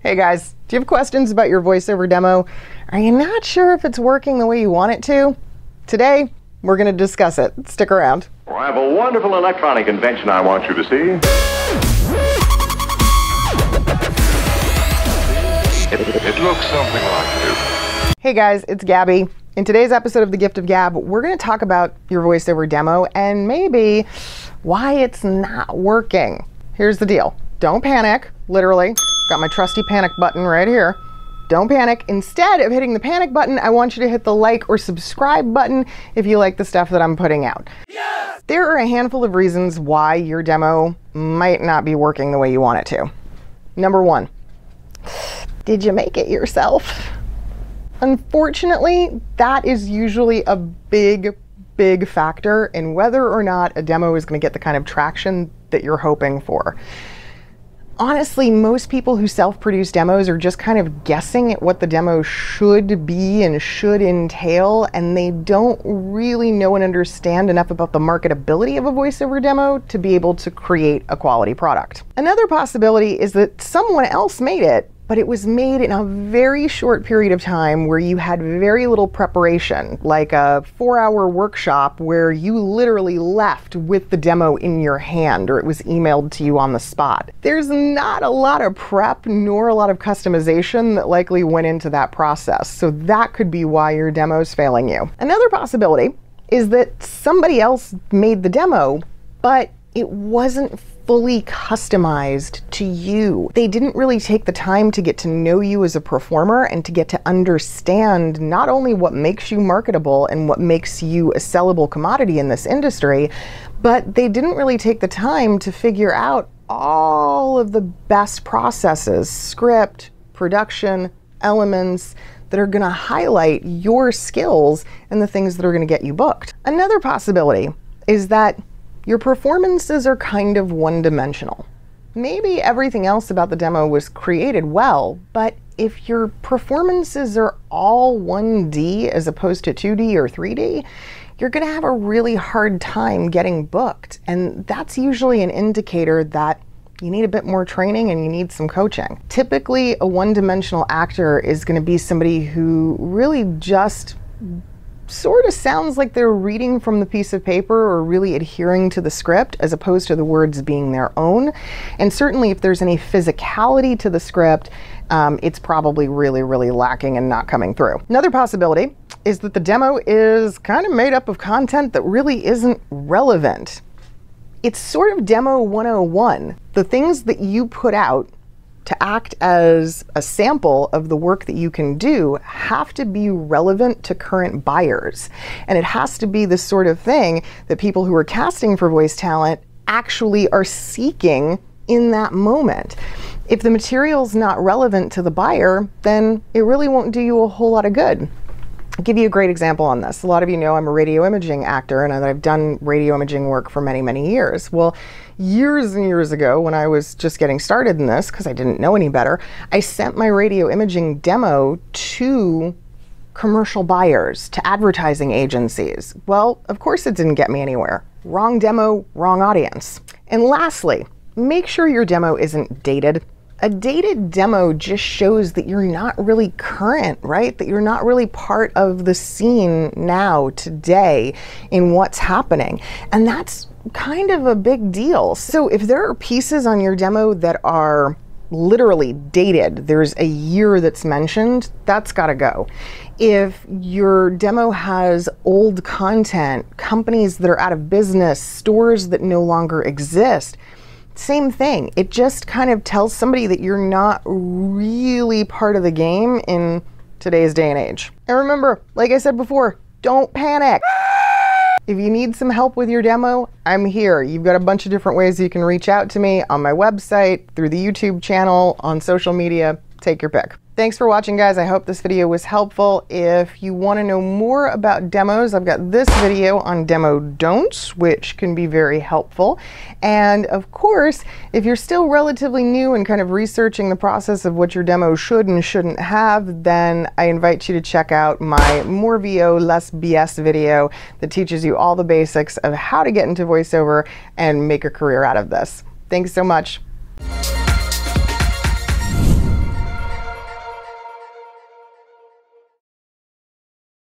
Hey guys, do you have questions about your voiceover demo? Are you not sure if it's working the way you want it to? Today, we're going to discuss it. Stick around. I have a wonderful electronic invention I want you to see. It looks something like this. Hey guys, it's Gabby. In today's episode of the Gift of Gab, we're going to talk about your voiceover demo and maybe why it's not working. Here's the deal. Don't panic, literally. Got my trusty panic button right here. Don't panic. Instead of hitting the panic button, I want you to hit the like or subscribe button if you like the stuff that I'm putting out. Yes! There are a handful of reasons why your demo might not be working the way you want it to. Number one, did you make it yourself? Unfortunately, that is usually a big factor in whether or not a demo is going to get the kind of traction that you're hoping for. Honestly, most people who self-produce demos are just kind of guessing at what the demo should be and should entail, and they don't really know and understand enough about the marketability of a voiceover demo to be able to create a quality product. Another possibility is that someone else made it, but it was made in a very short period of time where you had very little preparation, like a 4-hour workshop where you literally left with the demo in your hand or it was emailed to you on the spot. There's not a lot of prep nor a lot of customization that likely went into that process, so that could be why your demo's failing you. Another possibility is that somebody else made the demo, but it wasn't fully customized to you. They didn't really take the time to get to know you as a performer and to get to understand not only what makes you marketable and what makes you a sellable commodity in this industry, but they didn't really take the time to figure out all of the best processes, script, production, elements that are gonna highlight your skills and the things that are gonna get you booked. Another possibility is that your performances are kind of one-dimensional. Maybe everything else about the demo was created well, but if your performances are all 1D as opposed to 2D or 3D, you're gonna have a really hard time getting booked. And that's usually an indicator that you need a bit more training and you need some coaching. Typically, a one-dimensional actor is gonna be somebody who really just sort of sounds like they're reading from the piece of paper or really adhering to the script as opposed to the words being their own. And certainly if there's any physicality to the script, it's probably really lacking and not coming through. Another possibility is that the demo is kind of made up of content that really isn't relevant. It's sort of demo 101. The things that you put out to act as a sample of the work that you can do have to be relevant to current buyers. And it has to be the sort of thing that people who are casting for voice talent actually are seeking in that moment. If the material's not relevant to the buyer, then it really won't do you a whole lot of good. I'll give you a great example on this. A lot of you know I'm a radio imaging actor and I've done radio imaging work for many years. Well, years and years ago when I was just getting started in this, because I didn't know any better, I sent my radio imaging demo to commercial buyers, to advertising agencies. Well, of course it didn't get me anywhere. Wrong demo, wrong audience. And lastly, make sure your demo isn't dated. A dated demo just shows that you're not really current, right? That you're not really part of the scene now, today, in what's happening. And that's kind of a big deal. So if there are pieces on your demo that are literally dated, there's a year that's mentioned, that's gotta go. If your demo has old content, companies that are out of business, stores that no longer exist, same thing. It just kind of tells somebody that you're not really part of the game in today's day and age. And remember, like I said before, don't panic. If you need some help with your demo, I'm here. You've got a bunch of different ways you can reach out to me on my website, through the YouTube channel, on social media. Take your pick. Thanks for watching, guys. I hope this video was helpful. If you want to know more about demos, I've got this video on demo don'ts, which can be very helpful. And of course, if you're still relatively new and kind of researching the process of what your demo should and shouldn't have, then I invite you to check out my More VO, Less BS video that teaches you all the basics of how to get into voiceover and make a career out of this. Thanks so much.